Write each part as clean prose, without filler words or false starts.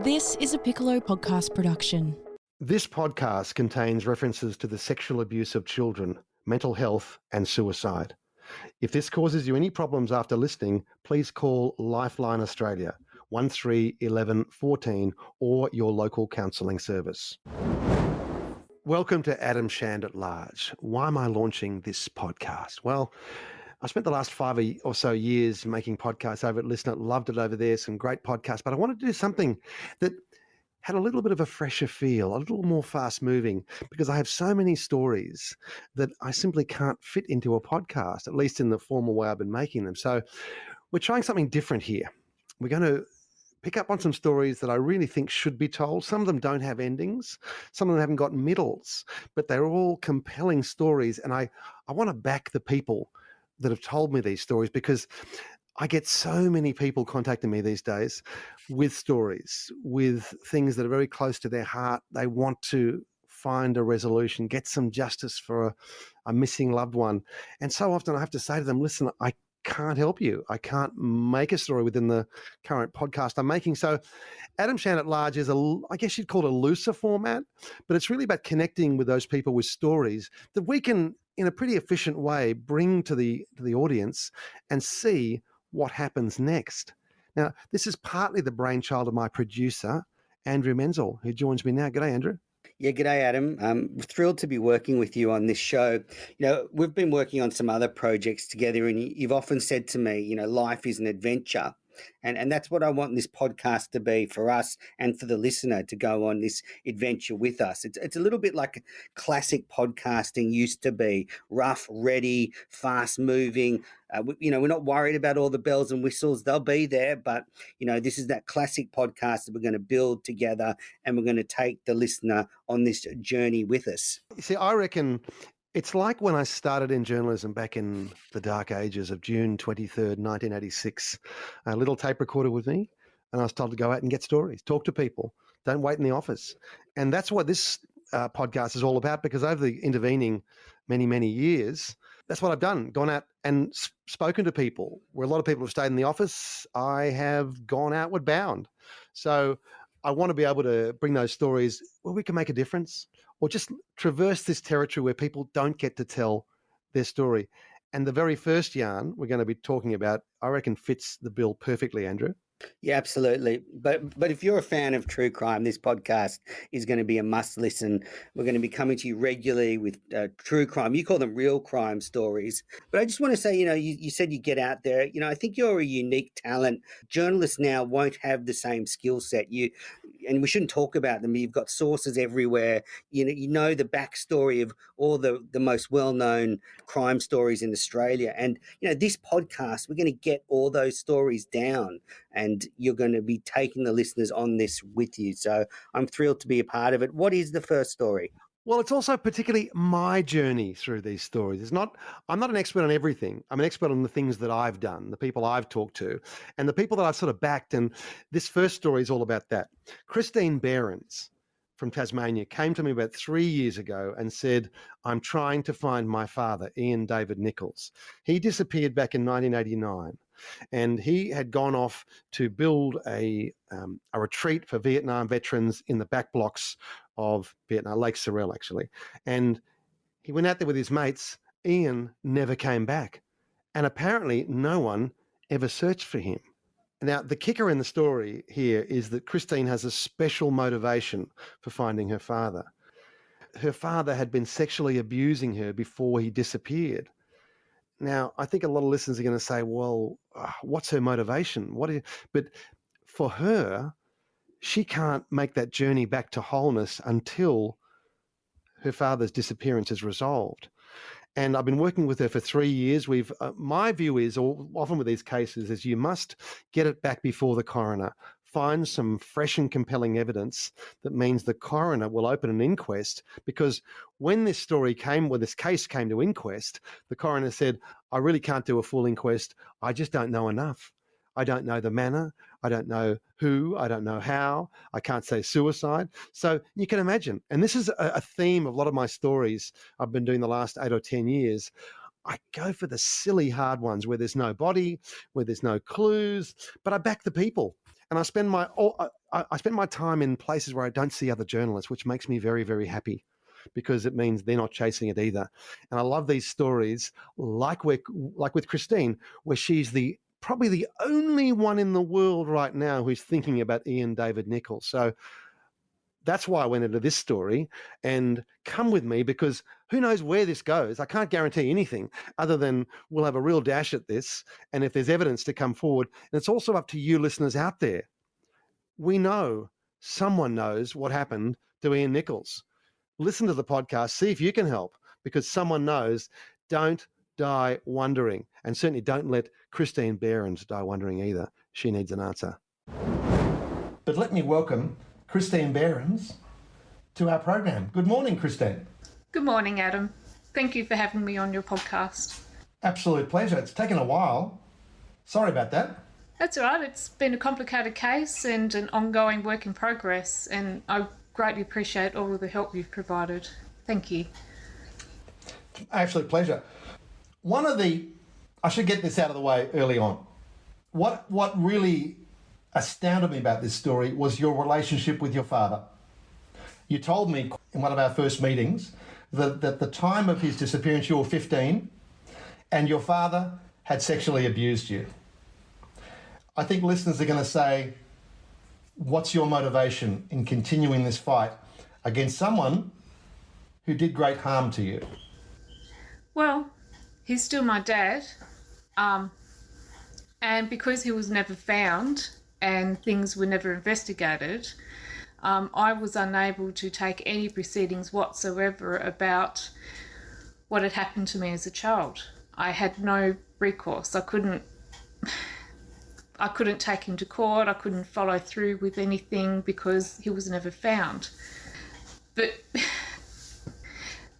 This is a Piccolo podcast production. This podcast contains references to the sexual abuse of children, mental health, and suicide. If this causes you any problems after listening, please call Lifeline Australia 1311 14 or your local counselling service. Welcome to Adam Shand at Large. Why am I launching this podcast? Well, I spent the last 5 or so years making podcasts over at Listener, loved it over there, some great podcasts, but I wanted to do something that had a little bit of a fresher feel, a little more fast moving, because I have so many stories that I simply can't fit into a podcast, at least in the formal way I've been making them. So we're trying something different here. We're going to pick up on some stories that I really think should be told. Some of them don't have endings. Some of them haven't got middles, but they're all compelling stories. And I want to back the people that have told me these stories, because I get so many people contacting me these days with stories, with things that are very close to their heart. They want to find a resolution, get some justice for a missing loved one. And so often I have to say to them, listen, I can't help you. I can't make a story within the current podcast I'm making. So Adam Shand at Large is I guess you'd call it a looser format, but it's really about connecting with those people with stories that we can, in a pretty efficient way, bring to the audience and see what happens next. Now, this is partly the brainchild of my producer, Andrew Menzel, who joins me now. G'day, Andrew. Yeah, g'day, Adam. I'm thrilled to be working with you on this show. You know, we've been working on some other projects together, and you've often said to me, you know, life is an adventure. And that's what I want this podcast to be for us and for the listener to go on this adventure with us. It's a little bit like classic podcasting used to be: rough, ready, fast moving. We're not worried about all the bells and whistles. They'll be there, but, you know, this is that classic podcast that we're going to build together, and we're going to take the listener on this journey with us. You see, I reckon it's like when I started in journalism back in the dark ages of June 23rd, 1986, a little tape recorder with me, and I was told to go out and get stories, talk to people, don't wait in the office. And that's what this podcast is all about, because over the intervening many, many years, that's what I've done, gone out and spoken to people. Where a lot of people have stayed in the office, I have gone outward bound. So I want to be able to bring those stories where we can make a difference, or just traverse this territory where people don't get to tell their story. And the very first yarn we're going to be talking about, I reckon, fits the bill perfectly, Andrew. Yeah, absolutely. But if you're a fan of true crime, this podcast is going to be a must listen. We're going to be coming to you regularly with true crime. You call them real crime stories. But I just want to say, you know, you said you get out there. You know, I think you're a unique talent. Journalists now won't have the same skill set. And we shouldn't talk about them. You've got sources everywhere. You know the backstory of all the most well-known crime stories in Australia. And, you know, this podcast, we're going to get all those stories down, and you're going to be taking the listeners on this with you. So I'm thrilled to be a part of it. What is the first story? Well, it's also particularly my journey through these stories. I'm not an expert on everything. I'm an expert on the things that I've done, the people I've talked to, and the people that I've sort of backed. And this first story is all about that. Christine Behrens from Tasmania came to me about 3 years ago and said, I'm trying to find my father, Ian David Nichols. He disappeared back in 1989. And he had gone off to build a retreat for Vietnam veterans in the back blocks of Vietnam, Lake Sorel, actually. And he went out there with his mates. Ian never came back. And apparently no one ever searched for him. Now, the kicker in the story here is that Christine has a special motivation for finding her father. Her father had been sexually abusing her before he disappeared. Now, I think a lot of listeners are going to say, well, what's her motivation? But for her, she can't make that journey back to wholeness until her father's disappearance is resolved. And I've been working with her for 3 years. My view is, often with these cases, is you must get it back before the coroner. Find some fresh and compelling evidence that means the coroner will open an inquest, because when this case came to inquest, the coroner said, I really can't do a full inquest. I just don't know enough. I don't know the manner. I don't know who. I don't know how. I can't say suicide. So you can imagine. And this is a theme of a lot of my stories I've been doing the last 8 or 10 years. I go for the silly hard ones where there's no body, where there's no clues, but I back the people. And I spend I spend my time in places where I don't see other journalists, which makes me very, very happy, because it means they're not chasing it either. And I love these stories, like with Christine, where she's probably the only one in the world right now who's thinking about Ian David Nichols. So that's why I went into this story, and come with me, because who knows where this goes. I can't guarantee anything other than we'll have a real dash at this. And if there's evidence to come forward, and it's also up to you listeners out there. We know someone knows what happened to Ian Nichols. Listen to the podcast, see if you can help, because someone knows. Don't die wondering. And certainly don't let Christine Behrens die wondering either. She needs an answer. But let me welcome Christine Behrens to our program. Good morning, Christine. Good morning, Adam. Thank you for having me on your podcast. Absolute pleasure. It's taken a while. Sorry about that. That's all right. It's been a complicated case and an ongoing work in progress, and I greatly appreciate all of the help you've provided. Thank you. Absolute pleasure. I should get this out of the way early on. What really astounded me about this story was your relationship with your father. You told me in one of our first meetings that at the time of his disappearance you were 15 and your father had sexually abused you. I think listeners are going to say, what's your motivation in continuing this fight against someone who did great harm to you? Well, he's still my dad, and because he was never found and things were never investigated, I was unable to take any proceedings whatsoever about what had happened to me as a child. I had no recourse. I couldn't take him to court. I couldn't follow through with anything because he was never found. But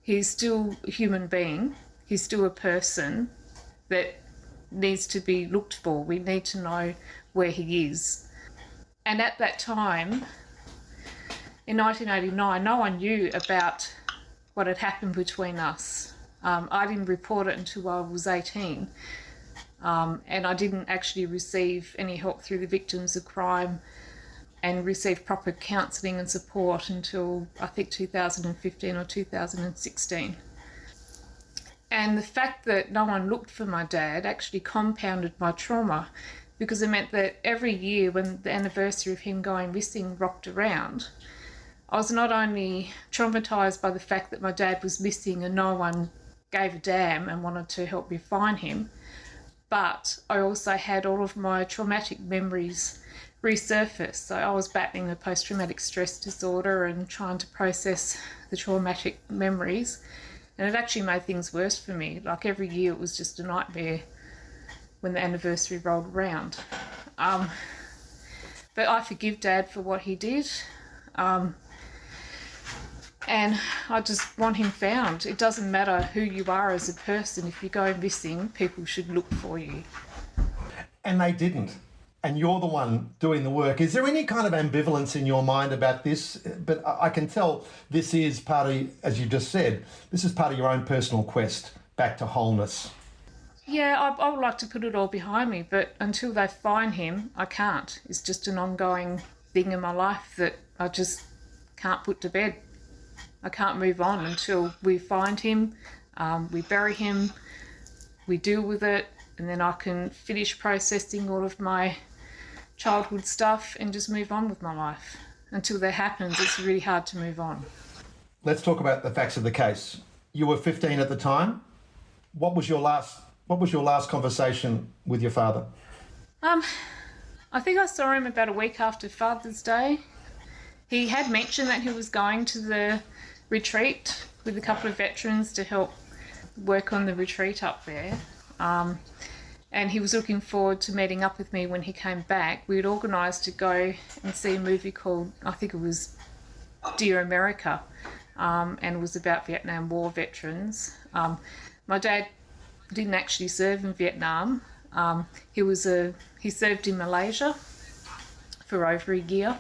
he's still a human being. He's still a person that needs to be looked for. We need to know where he is. And at that time, in 1989, no one knew about what had happened between us. I didn't report it until I was 18. And I didn't actually receive any help through the Victims of Crime and receive proper counselling and support until I think 2015 or 2016. And the fact that no one looked for my dad actually compounded my trauma, because it meant that every year when the anniversary of him going missing rocked around, I was not only traumatised by the fact that my dad was missing and no one gave a damn and wanted to help me find him, but I also had all of my traumatic memories resurface. So I was battling a post-traumatic stress disorder and trying to process the traumatic memories. And it actually made things worse for me. Like every year it was just a nightmare when the anniversary rolled around. But I forgive Dad for what he did. And I just want him found. It doesn't matter who you are as a person. If you go missing, people should look for you. And they didn't. And you're the one doing the work. Is there any kind of ambivalence in your mind about this? But I can tell this is part of, as you just said, this is part of your own personal quest back to wholeness. Yeah, I would like to put it all behind me, but until they find him, I can't. It's just an ongoing thing in my life that I just can't put to bed. I can't move on until we find him, we bury him, we deal with it, and then I can finish processing all of my childhood stuff and just move on with my life. Until that happens, it's really hard to move on. Let's talk about the facts of the case. You were 15 at the time. What was your last conversation with your father? I think I saw him about a week after Father's Day. He had mentioned that he was going to the retreat with a couple of veterans to help work on the retreat up there. And he was looking forward to meeting up with me when he came back. We had organised to go and see a movie called, I think it was Dear America, and it was about Vietnam War veterans. My dad didn't actually serve in Vietnam. He served in Malaysia for over a year.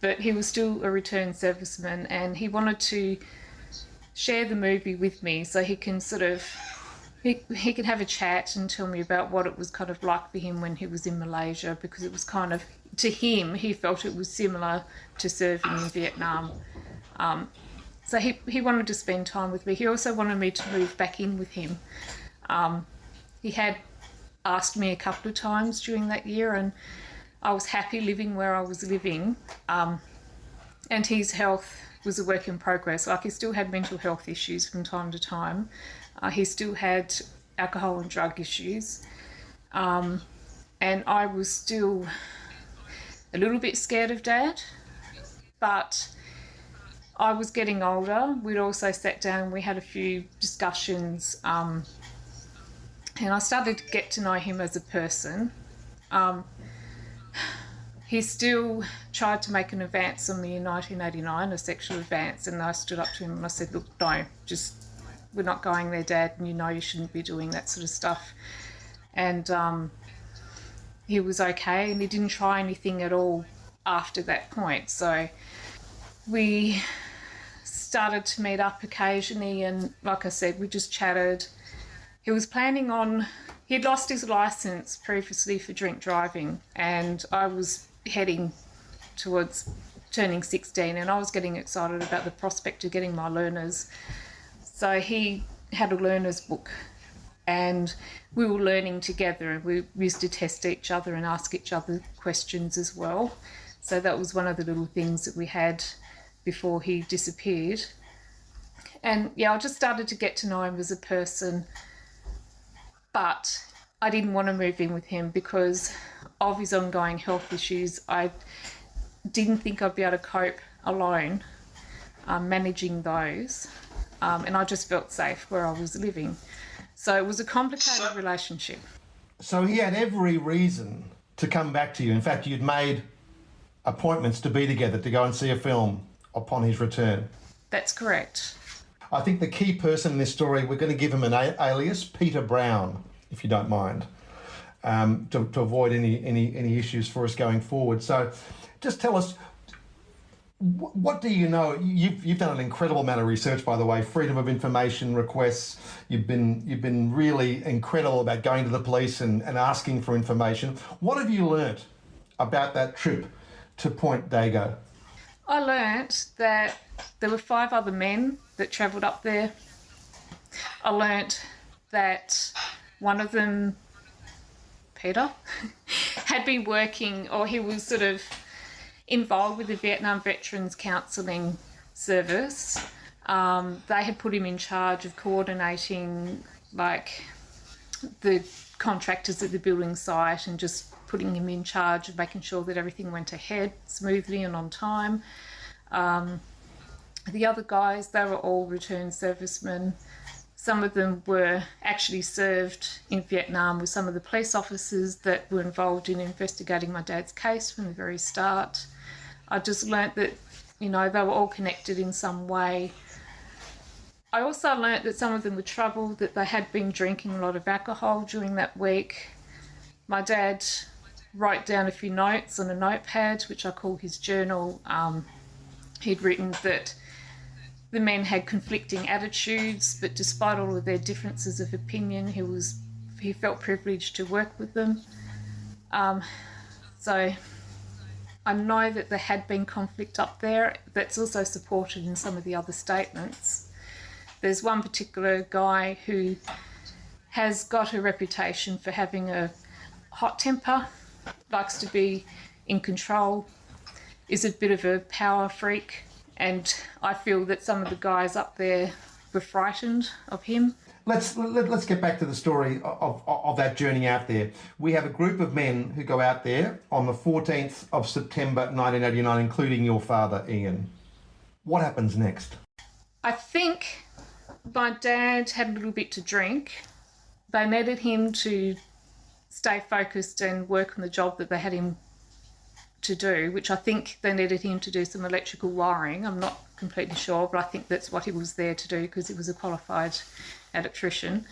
But he was still a returned serviceman, and he wanted to share the movie with me so he can sort of he could have a chat and tell me about what it was kind of like for him when he was in Malaysia, because it was kind of, to him, he felt it was similar to serving in Vietnam. So he wanted to spend time with me. He also wanted me to move back in with him. He had asked me a couple of times during that year, and I was happy living where I was living. And his health was a work in progress. Like, he still had mental health issues from time to time. He still had alcohol and drug issues. And I was still a little bit scared of Dad, but I was getting older. We'd also sat down and we had a few discussions, and I started to get to know him as a person. He still tried to make an advance on me in 1989, a sexual advance, and I stood up to him and I said, look, no, we're not going there, Dad, and you know you shouldn't be doing that sort of stuff. And he was okay, and he didn't try anything at all after that point. So we started to meet up occasionally, and like I said, we just chatted. He was planning on, he'd lost his licence previously for drink driving, and I was heading towards turning 16, and I was getting excited about the prospect of getting my learners. So he had a learner's book, and we were learning together, and we used to test each other and ask each other questions as well. So that was one of the little things that we had before he disappeared. And yeah, I just started to get to know him as a person, but I didn't want to move in with him because of his ongoing health issues. I didn't think I'd be able to cope alone managing those, and I just felt safe where I was living. So it was a complicated relationship. So he had every reason to come back to you. In fact, you'd made appointments to be together, to go and see a film upon his return. That's correct. I think the key person in this story, we're going to give him an alias, Peter Brown, if you don't mind, to avoid any issues for us going forward. So just tell us, what do you know? You've done an incredible amount of research, by the way, freedom of information requests. You've been really incredible about going to the police and asking for information. What have you learnt about that trip to Point Dago? I learnt that there were 5 other men that travelled up there. I learnt that one of them, Peter, had been working, or he was sort of involved with the Vietnam Veterans Counselling Service. They had put him in charge of coordinating like the contractors at the building site and just putting him in charge of making sure that everything went ahead smoothly and on time. The other guys, they were all returned servicemen. Some of them were actually served in Vietnam with some of the police officers that were involved in investigating my dad's case from the very start. I just learnt that, you know, they were all connected in some way. I also learnt that some of them were troubled, that they had been drinking a lot of alcohol during that week. My dad wrote down a few notes on a notepad, which I call his journal. He'd written that the men had conflicting attitudes, but despite all of their differences of opinion, he felt privileged to work with them. So I know that there had been conflict up there. That's also supported in some of the other statements. There's one particular guy who has got a reputation for having a hot temper, likes to be in control, is a bit of a power freak, and I feel that some of the guys up there were frightened of him. Let's get back to the story of that journey out there. We have a group of men who go out there on the 14th of September 1989, including your father, Ian. What happens next? I think my dad had a little bit to drink. They needed him to stay focused and work on the job that they had him to do, which I think they needed him to do some electrical wiring. I'm not completely sure, but I think that's what he was there to do because he was a qualified electrician.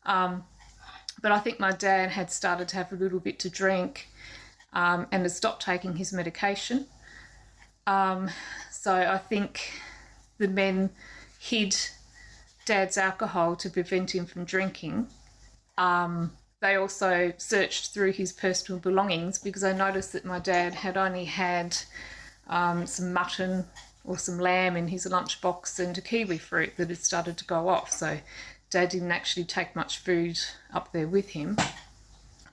But I think my dad had started to have a little bit to drink and had stopped taking his medication. So I think the men hid Dad's alcohol to prevent him from drinking. They also searched through his personal belongings because I noticed that my dad had only had some mutton or some lamb in his lunchbox and a kiwi fruit that had started to go off. So Dad didn't actually take much food up there with him.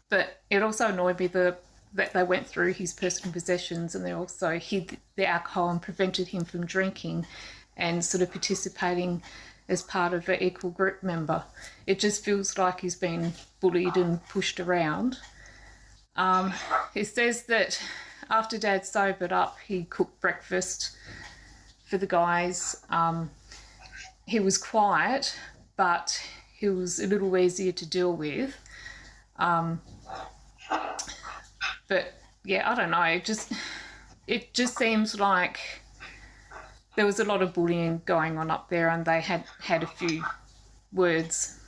But it also annoyed me that they went through his personal possessions and they also hid the alcohol and prevented him from drinking and sort of participating as part of an equal group member. It just feels like he's been bullied and pushed around. He says that after Dad sobered up, he cooked breakfast for the guys. He was quiet, but he was a little easier to deal with. But yeah, I don't know. It just seems like there was a lot of bullying going on up there, and they had a few words.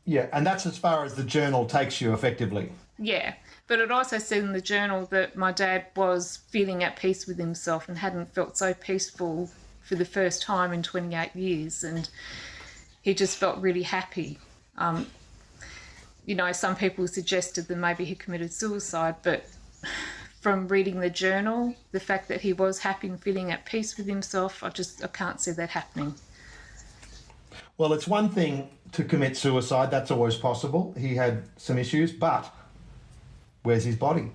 Yeah, and that's as far as the journal takes you, effectively. Yeah, but it also said in the journal that my dad was feeling at peace with himself and hadn't felt so peaceful for the first time in 28 years, and he just felt really happy. Some people suggested that maybe he committed suicide, but from reading the journal, the fact that he was happy and feeling at peace with himself, I can't see that happening. Well, it's one thing to commit suicide, that's always possible. He had some issues, but where's his body?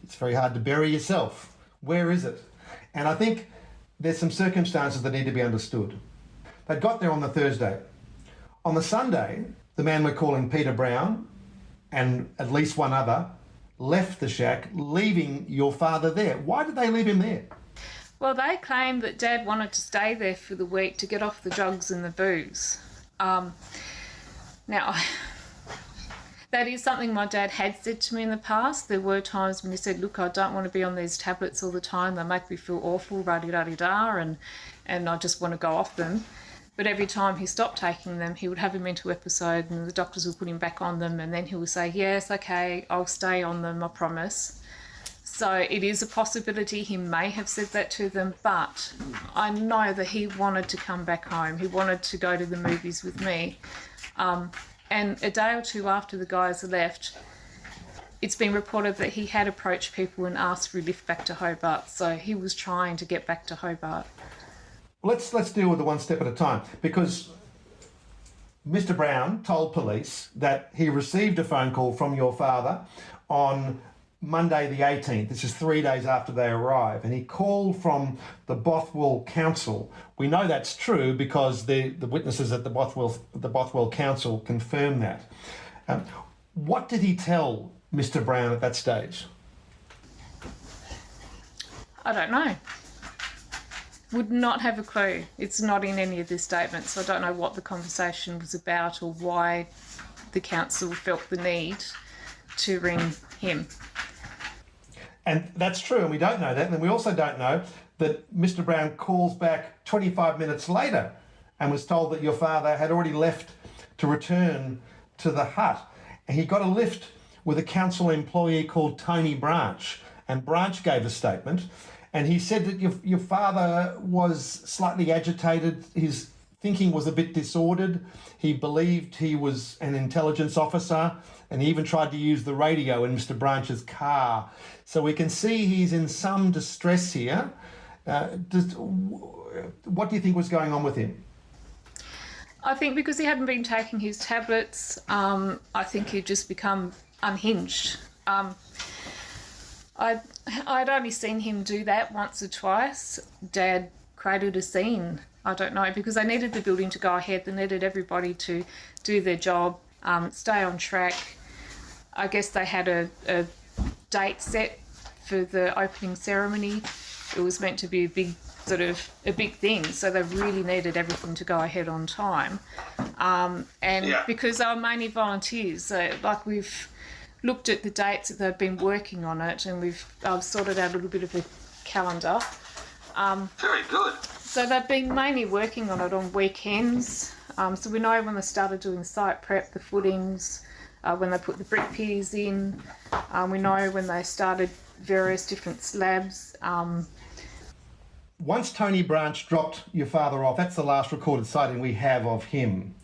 It's very hard to bury yourself. Where is it? And I think there's some circumstances that need to be understood. They got there on the Thursday. On the Sunday, the man we're calling Peter Brown and at least one other left the shack, leaving your father there. Why did they leave him there? Well, they claimed that Dad wanted to stay there for the week to get off the drugs and the booze. Now, that is something my dad had said to me in the past. There were times when he said, look, I don't want to be on these tablets all the time. They make me feel awful, rah-de-da-de-da, and I just want to go off them. But every time he stopped taking them, he would have a mental episode and the doctors would put him back on them, and then he would say, yes, okay, I'll stay on them, I promise. So it is a possibility he may have said that to them, but I know that he wanted to come back home. He wanted to go to the movies with me. And a day or two after the guys left, it's been reported that he had approached people and asked for a lift back to Hobart. So he was trying to get back to Hobart. Let's deal with it one step at a time, because Mr. Brown told police that he received a phone call from your father on Monday the 18th. This is 3 days after they arrive, and he called from the Bothwell Council. We know that's true because the witnesses at the Bothwell Council confirmed that. What did he tell Mr. Brown at that stage? I don't know. Would not have a clue. It's not in any of the statements. I don't know what the conversation was about or why the council felt the need to ring him. And that's true, and we don't know that. And we also don't know that Mr. Brown calls back 25 minutes later and was told that your father had already left to return to the hut. And he got a lift with a council employee called Tony Branch. And Branch gave a statement, and he said that your father was slightly agitated. His thinking was a bit disordered. He believed he was an intelligence officer, and he even tried to use the radio in Mr. Branch's car. So we can see he's in some distress here. What do you think was going on with him? I think because he hadn't been taking his tablets, I think he'd just become unhinged. I'd only seen him do that once or twice. Dad created a scene. I don't know, because they needed the building to go ahead. They needed everybody to do their job, stay on track. I guess they had a date set for the opening ceremony. It was meant to be a big thing, so they really needed everything to go ahead on time. Because they were mainly volunteers, we've looked at the dates that they've been working on it, and we've sorted out a little bit of a calendar. Very good. So they've been mainly working on it on weekends. So we know when they started doing site prep, the footings, when they put the brick piers in. We know when they started various different slabs. once Tony Branch dropped your father off, that's the last recorded sighting we have of him.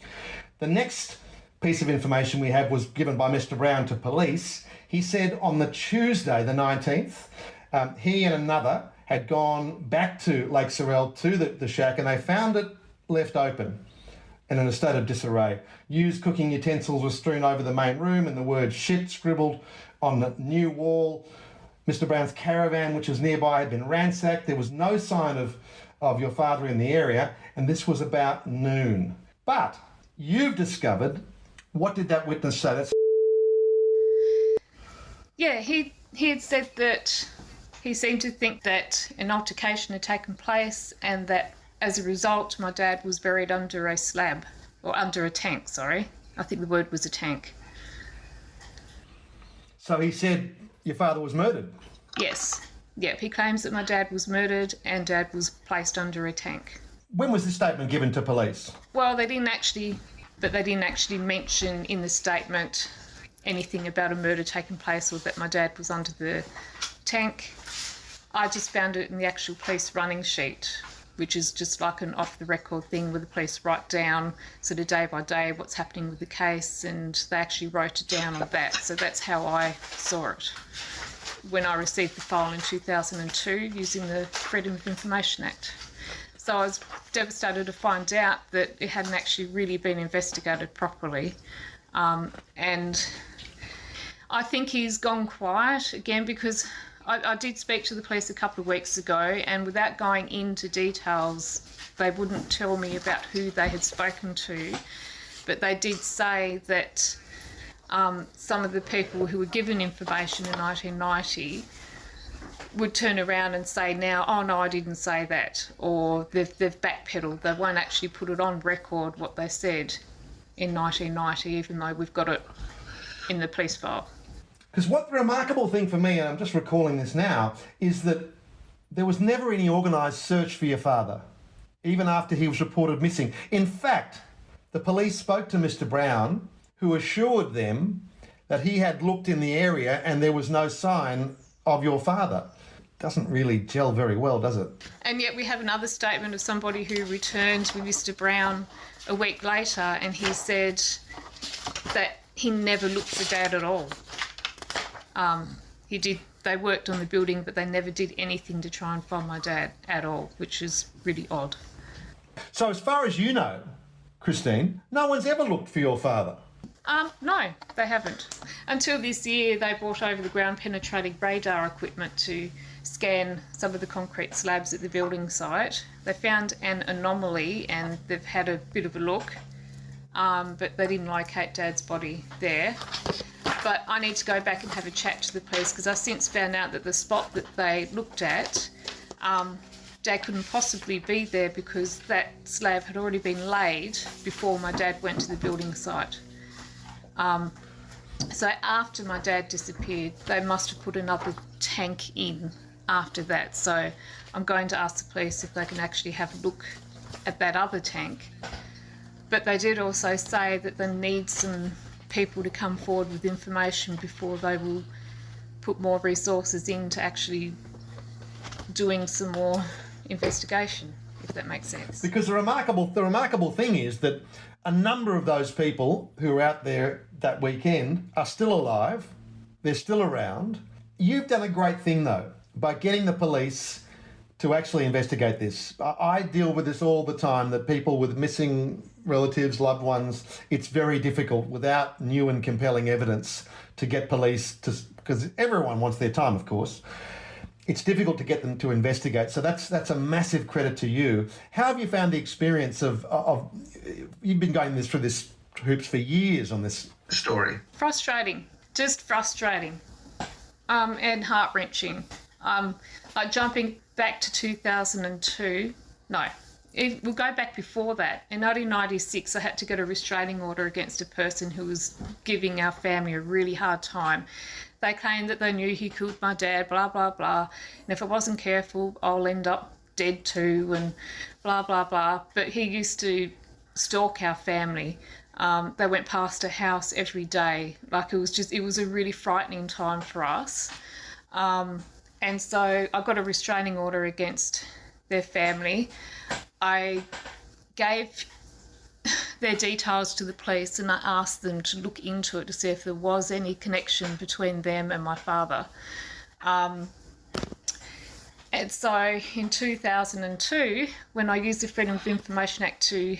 The next piece of information we have was given by Mr. Brown to police. He said on the Tuesday, the 19th, he and another had gone back to Lake Sorel to the shack, and they found it left open and in a state of disarray. Used cooking utensils were strewn over the main room and the word shit scribbled on the new wall. Mr. Brown's caravan, which was nearby, had been ransacked. There was no sign of your father in the area, and this was about noon. But you've discovered, what did that witness say? Yeah, he had said that he seemed to think that an altercation had taken place and that as a result my dad was buried under a slab, or under a tank, sorry. I think the word was a tank. So he said your father was murdered? Yes. Yep, he claims that my dad was murdered and dad was placed under a tank. When was this statement given to police? Well, they didn't actually mention in the statement anything about a murder taking place or that my dad was under the tank. I just found it in the actual police running sheet, which is just like an off-the-record thing where the police write down sort of day by day what's happening with the case, and they actually wrote it down on that. So that's how I saw it when I received the file in 2002 using the Freedom of Information Act. So I was devastated to find out that it hadn't actually really been investigated properly. And I think he's gone quiet again because I did speak to the police a couple of weeks ago, and without going into details, they wouldn't tell me about who they had spoken to, but they did say that some of the people who were given information in 1990 would turn around and say now, oh no, I didn't say that, or they've backpedaled. They won't actually put it on record what they said in 1990, even though we've got it in the police file. Because what the remarkable thing for me, and I'm just recalling this now, is that there was never any organised search for your father, even after he was reported missing. In fact, the police spoke to Mr. Brown, who assured them that he had looked in the area and there was no sign of your father. Doesn't really gel very well, does it? And yet we have another statement of somebody who returned with Mr. Brown a week later, and he said that he never looked for Dad at all. They worked on the building, but they never did anything to try and find my dad at all, which is really odd. So as far as you know, Christine, no one's ever looked for your father? No, they haven't. Until this year, they brought over the ground-penetrating radar equipment to scan some of the concrete slabs at the building site. They found an anomaly and they've had a bit of a look, but they didn't locate Dad's body there. But I need to go back and have a chat to the police because I've since found out that the spot that they looked at, Dad couldn't possibly be there because that slab had already been laid before my dad went to the building site. So after my dad disappeared, they must have put another tank in after that. So I'm going to ask the police if they can actually have a look at that other tank. But they did also say that they need some people to come forward with information before they will put more resources into actually doing some more investigation, if that makes sense. Because the remarkable thing is that a number of those people who were out there that weekend are still alive. They're still around. You've done a great thing, though, by getting the police to actually investigate this. I deal with this all the time, that people with missing relatives, loved ones, it's very difficult without new and compelling evidence to get police to, because everyone wants their time, of course. It's difficult to get them to investigate. So that's a massive credit to you. How have you found the experience of you've been going through this hoops for years on this story? Frustrating, just frustrating, and heart-wrenching. Like jumping back to 2002, we'll go back before that. In 1996, I had to get a restraining order against a person who was giving our family a really hard time. They claimed that they knew he killed my dad, blah, blah, blah. And if I wasn't careful, I'll end up dead too, and blah, blah, blah. But he used to stalk our family. They went past a house every day. Like it was a really frightening time for us. And so I got a restraining order against their family, I gave their details to the police and I asked them to look into it to see if there was any connection between them and my father. And so in 2002, when I used the Freedom of Information Act to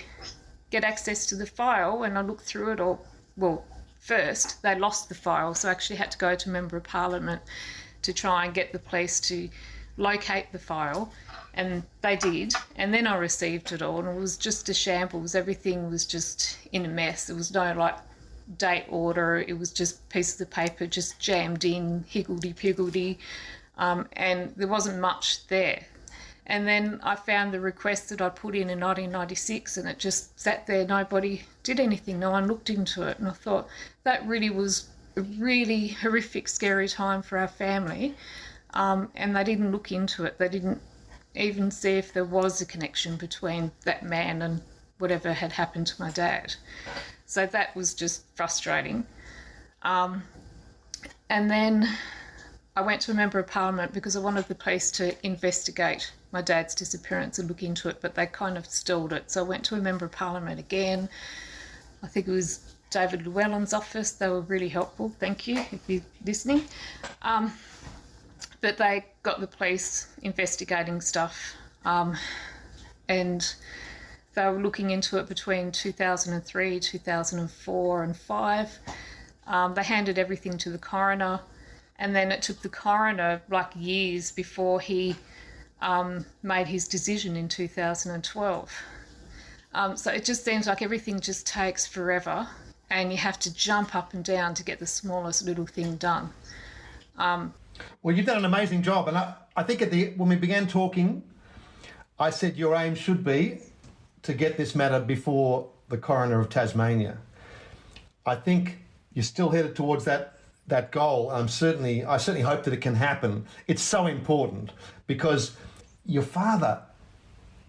get access to the file, and I looked through it all, well, first they lost the file, so I actually had to go to a Member of Parliament to try and get the police to locate the file, and they did, and then I received it all, and it was just a shambles. Everything was just in a mess. There was no like date order, it was just pieces of paper just jammed in, higgledy-piggledy, and there wasn't much there. And then I found the request that I put in 1996, and it just sat there. Nobody did anything. No one looked into it. And I thought that really was a really horrific, scary time for our family. And they didn't look into it. They didn't even see if there was a connection between that man and whatever had happened to my dad. So that was just frustrating. And then I went to a Member of Parliament because I wanted the police to investigate my dad's disappearance and look into it, but they kind of stalled it. So I went to a Member of Parliament again. I think it was David Llewellyn's office. They were really helpful. Thank you if you're listening. But they got the police investigating stuff, and they were looking into it between 2003, 2004 and 5. They handed everything to the coroner. And then it took the coroner like years before he made his decision in 2012. So it just seems like everything just takes forever, and you have to jump up and down to get the smallest little thing done. Well, you've done an amazing job. And I think when we began talking, I said your aim should be to get this matter before the coroner of Tasmania. I think you're still headed towards that goal. I certainly hope that it can happen. It's so important because your father,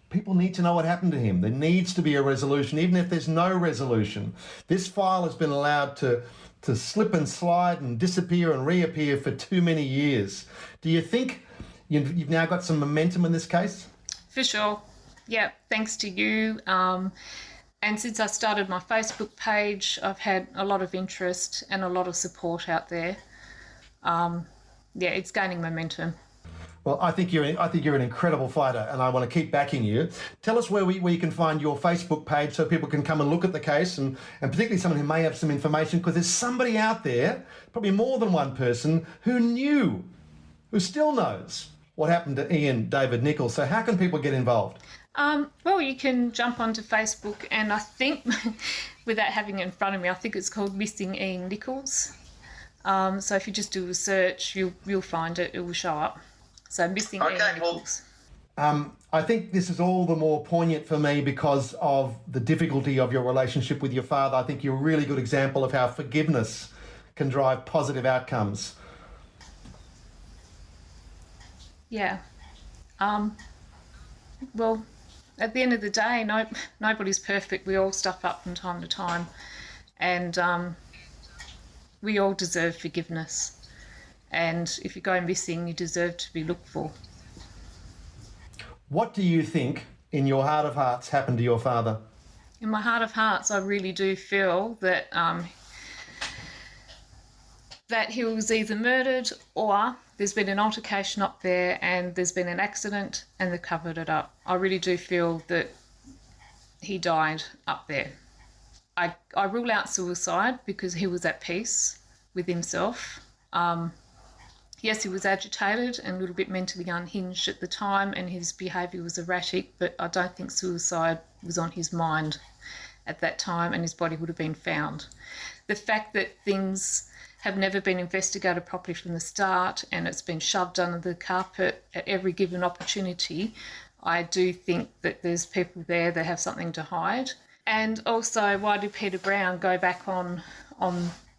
people need to know what happened to him. There needs to be a resolution, even if there's no resolution. This file has been allowed to slip and slide and disappear and reappear for too many years. Do you think you've now got some momentum in this case? For sure. Yeah, thanks to you. And since I started my Facebook page, I've had a lot of interest and a lot of support out there. It's gaining momentum. Well, I think you're an incredible fighter, and I want to keep backing you. Tell us where you can find your Facebook page so people can come and look at the case, and particularly someone who may have some information, because there's somebody out there, probably more than one person, who still knows what happened to Ian David Nichols. So how can people get involved? Well, you can jump onto Facebook, and I think, without having it in front of me, I think it's called Missing Ian Nichols. So if you just do a search, you'll find it. It will show up. So Missing Ian Nichols. I think this is all the more poignant for me because of the difficulty of your relationship with your father. I think you're a really good example of how forgiveness can drive positive outcomes. Yeah. Well, at the end of the day, nobody's perfect. We all stuff up from time to time, and we all deserve forgiveness. And if you go missing, you deserve to be looked for. What do you think, in your heart of hearts, happened to your father? In my heart of hearts, I really do feel that that he was either murdered or there's been an altercation up there and there's been an accident and they covered it up. I really do feel that he died up there. I rule out suicide because he was at peace with himself. Yes, he was agitated and a little bit mentally unhinged at the time, and his behaviour was erratic, but I don't think suicide was on his mind at that time, and his body would have been found. The fact that things have never been investigated properly from the start and it's been shoved under the carpet at every given opportunity, I do think that there's people there that have something to hide. And also, why did Peter Brown go back on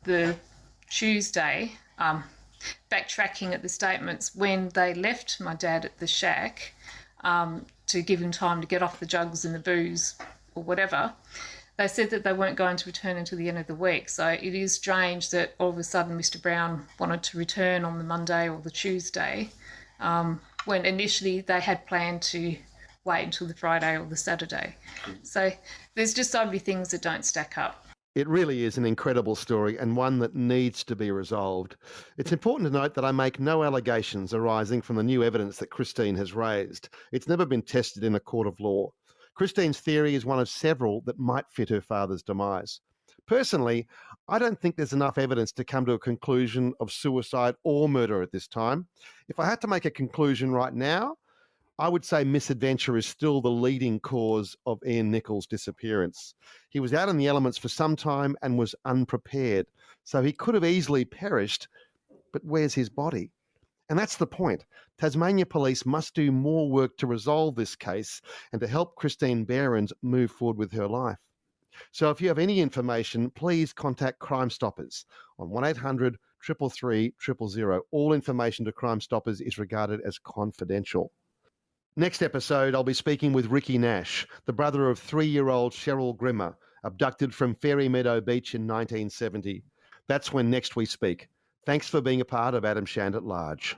the Tuesday, backtracking at the statements when they left my dad at the shack to give him time to get off the jugs and the booze or whatever? They said that they weren't going to return until the end of the week. So it is strange that all of a sudden Mr. Brown wanted to return on the Monday or the Tuesday, when initially they had planned to wait until the Friday or the Saturday. So there's just so many things that don't stack up. It really is an incredible story and one that needs to be resolved. It's important to note that I make no allegations arising from the new evidence that Christine has raised. It's never been tested in a court of law. Christine's theory is one of several that might fit her father's demise. Personally, I don't think there's enough evidence to come to a conclusion of suicide or murder at this time. If I had to make a conclusion right now, I would say misadventure is still the leading cause of Ian Nichols' disappearance. He was out in the elements for some time and was unprepared, so he could have easily perished, but where's his body? And that's the point. Tasmania Police must do more work to resolve this case and to help Christine Behrens move forward with her life. So if you have any information, please contact Crime Stoppers on 1800 333 000. All information to Crime Stoppers is regarded as confidential. Next episode, I'll be speaking with Ricky Nash, the brother of 3-year-old Cheryl Grimmer, abducted from Fairy Meadow Beach in 1970. That's when next we speak. Thanks for being a part of Adam Shand at Large.